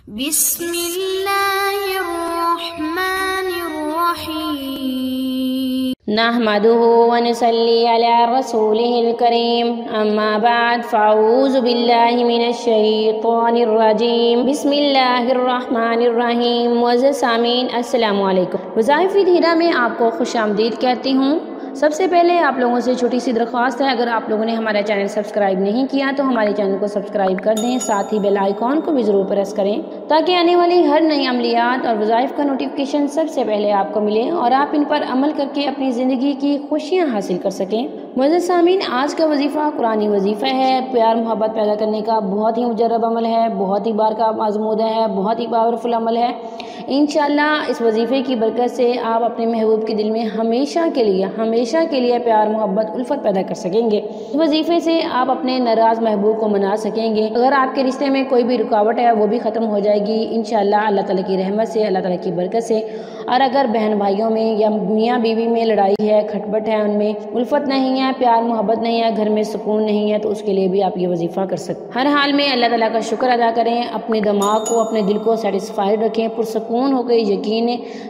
बिस्मिल्लाहिर्रहमानिर्रहीम नहमदुहु व नसल्ली अला रसूलिहिल करीम अम्मा बाद फ़अऊज़ु बिल्लाहि मिनश शैतानिर रजीम बिस्मिल्लाहिर्रहमानिर्रहीम। मुअज़्ज़ज़ सामीन अस्सलामु अलैकुम। वज़ाइफ़ हीरा में आपको खुशामदीद कहती हूँ। सबसे पहले आप लोगों से छोटी सी दरख्वास्त है, अगर आप लोगों ने हमारा चैनल सब्सक्राइब नहीं किया तो हमारे चैनल को सब्सक्राइब कर दें, साथ ही बेल आइकॉन को भी ज़रूर प्रेस करें ताकि आने वाली हर नई अमलियात और वज़ाइफ़ का नोटिफिकेशन सबसे पहले आपको मिले और आप इन पर अमल करके अपनी ज़िंदगी की खुशियाँ हासिल कर सकें। मुअज़्ज़ज़ सामीन, आज का वजीफ़ा कुरानी वजीफ़ा है। प्यार मोहब्बत पैदा करने का बहुत ही मुजर्रब अमल है, बहुत ही बार का आज़मूदा है, बहुत ही पावरफुल अमल है। इंशाअल्लाह इस वजीफ़े की बरकत से आप अपने महबूब के दिल में हमेशा के लिए प्यार मोहब्बत उल्फत पैदा कर सकेंगे। इस वजीफ़े से आप अपने नाराज़ महबूब को मना सकेंगे। अगर आपके रिश्ते में कोई भी रुकावट है वो भी ख़त्म हो जाएगी इंशाअल्लाह अल्लाह ताला की रहमत से, अल्लाह ताला की बरकत से। और अगर बहन भाइयों में या मियाँ बीवी में लड़ाई है, खटपट है, उनमें उल्फत नहीं है, प्यार मोहब्बत नहीं है, घर में सुकून नहीं है, तो उसके लिए भी आप ये वजीफ़ा कर सकते हैं। हर हाल में अल्लाह ताला का शुक्र अदा करें, अपने दिमाग को, अपने दिल को सेटिस्फाइड रखें, पुरसकून हो गए,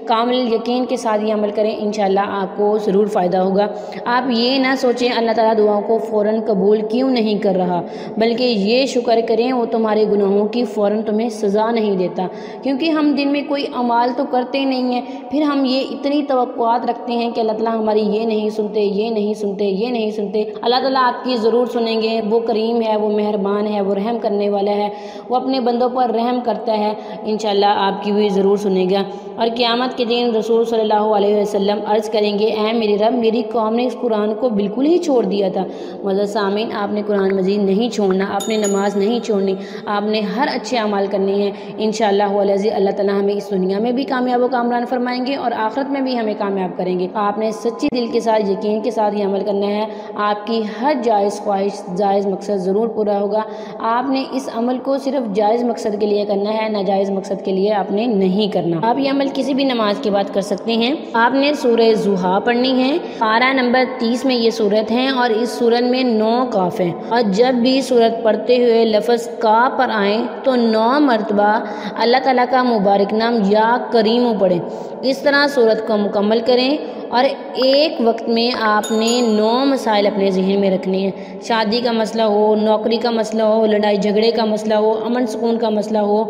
कामिल यकीन के साथ ये अमल करें। इंशाअल्लाह आपको ज़रूर फ़ायदा होगा। आप ये ना सोचें अल्लाह ताला दुआओं को फ़ौरन कबूल क्यों नहीं कर रहा, बल्कि ये शुक्र करें वो तुम्हारे गुनाहों की फ़ौरन तुम्हें सज़ा नहीं देता। क्योंकि हम दिन में कोई अमाल तो करते नहीं हैं, फिर हम ये इतनी तवक्कुआत रखते हैं कि अल्लाह ताला हमारी ये नहीं सुनते। अल्लाह ताला आपकी ज़रूर सुनेंगे। वो करीम है, वो मेहरबान है, वो रहम करने वाला है, वो अपने बंदों पर रहम करता है। इंशाअल्लाह आपकी भी ज़रूर सुनेगा। और क़यामत के दिन रसूल सल्लल्लाहु अलैहि वसल्लम अर्ज़ करेंगे, ऐ मेरे रब, मेरी कौम ने इस कुरान को बिल्कुल ही छोड़ दिया था। मुअज़्ज़ज़ सामीन, आपने कुरान मजीद नहीं छोड़ना, आपने नमाज नहीं छोड़नी, आपने हर अच्छे अमाल करने हैं। इंशाअल्लाह अल्लाह ताला हमें इस दुनिया में भी कामयाब व कामरान फरमाएंगे और आखिरत में भी हमें कामयाब करेंगे। आपने सच्ची दिल के साथ, यकीन के साथ ये अमल करना है। आपकी हर जायज़ ख्वाहिश, जायज़ मकसद ज़रूर पूरा होगा। आपने इस अमल को सिर्फ जायज़ मकसद के लिए करना है, नाजायज़ मकसद के लिए आपने नहीं करना। आप ये अमल किसी भी नमाज के बाद कर सकते हैं। आपने सूरह ज़ुहा पढ़नी है। पारा नंबर 30 में ये सूरत है और इस सूरत में 9 काफ हैं। और जब भी सूरत पढ़ते हुए लफ्ज़ का पर आए तो 9 मरतबा अल्लाह ताला का मुबारक नाम या करीम पढ़ें। इस तरह सूरत को मुकम्मल करें और एक वक्त में आपने 9 मसाइल अपने जहन में रखने हैं। शादी का मसला हो, नौकरी का मसला हो, लड़ाई झगड़े का मसला हो, अमन सुकून का मसला हो,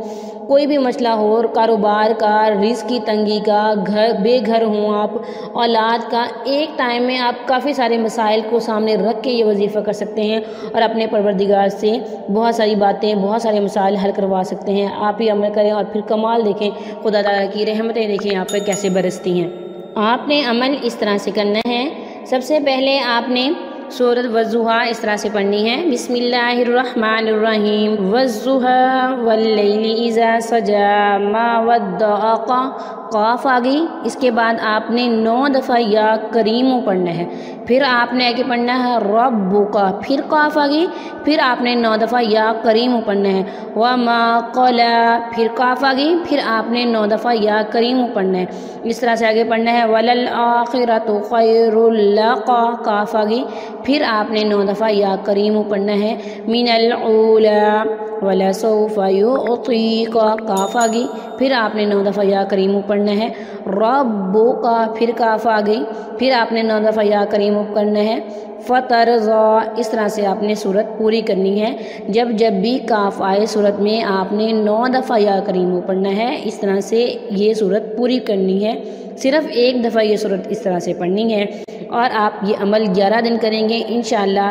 कोई भी मसला हो, कारोबार का, रिज़्क़ की तंगी का, बेघर हों आप, औलाद का, एक टाइम में आप काफ़ी सारे मसाइल को सामने रख के ये वजीफ़ा कर सकते हैं और अपने परवरदिगार से बहुत सारी बातें, बहुत सारे मसाइल हल करवा सकते हैं। आप ही अमल करें और फिर कमाल देखें, खुदा ताला की रहमतें देखें आप पर कैसे बरसती हैं। आपने अमल इस तरह से करना है। सबसे पहले आपने सूरत वज़्ज़ुहा इस तरह से पढ़नी है। बिस्मिल्लाहिर्रहमानिर्रहीम वज़्ज़ुहा वल्लैलि इज़ा सजा मा वद्दअका, क़ाफ़ आ गई। इसके बाद आपने 9 दफ़ा या करीम पढ़ना है। फिर आपने आगे पढ़ना है रब्बुका, फिर क़ाफ़ आ गई। फिर आपने 9 दफ़ा या करीम पढ़ना है। व मा क़ला, फिर क़ाफ़ आ गई। फिर आपने 9 दफ़ा या करीम पढ़ना है। इस तरह से आगे पढ़ना है। वलल आखिरतु खैरुल लका, क़ाफ़ आ गई। फिर आपने 9 दफ़ा या करीम पढ़ना है। मिनल ऊला वलसौफ़ा युअतीका, क़ाफ़ आ गई। फिर आपने 9 दफ़ा या करीम पढ़ना है। रब्बुका, फिर क़ाफ़ आ गई। फिर आपने 9 दफ़ा या करीम करना है। फ़तरज़ा, इस तरह से आपने सूरत पूरी करनी है। जब भी काफ आए सूरत में आपने 9 दफ़ा या करीम पढ़ना है। इस तरह से ये सूरत पूरी करनी है। सिर्फ़ एक दफ़ा ये सूरत इस तरह से पढ़नी है और आप ये अमल 11 दिन करेंगे। इंशाअल्लाह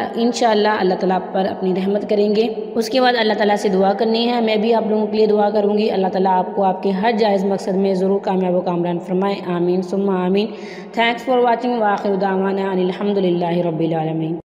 अल्लाह ताला आप पर अपनी रहमत करेंगे। उसके बाद अल्लाह ताला से दुआ करनी है। मैं भी आप लोगों के लिए दुआ करूँगी। अल्लाह ताला आपको आपके हर जायज़ मकसद में ज़रूर कामयाब व कामरान फरमाए। आमीन सुम्मा आमीन। Thanks for watching. व आखिर दावाना अनिल हम्दुलिल्लाहि रब्बिल आलमीन।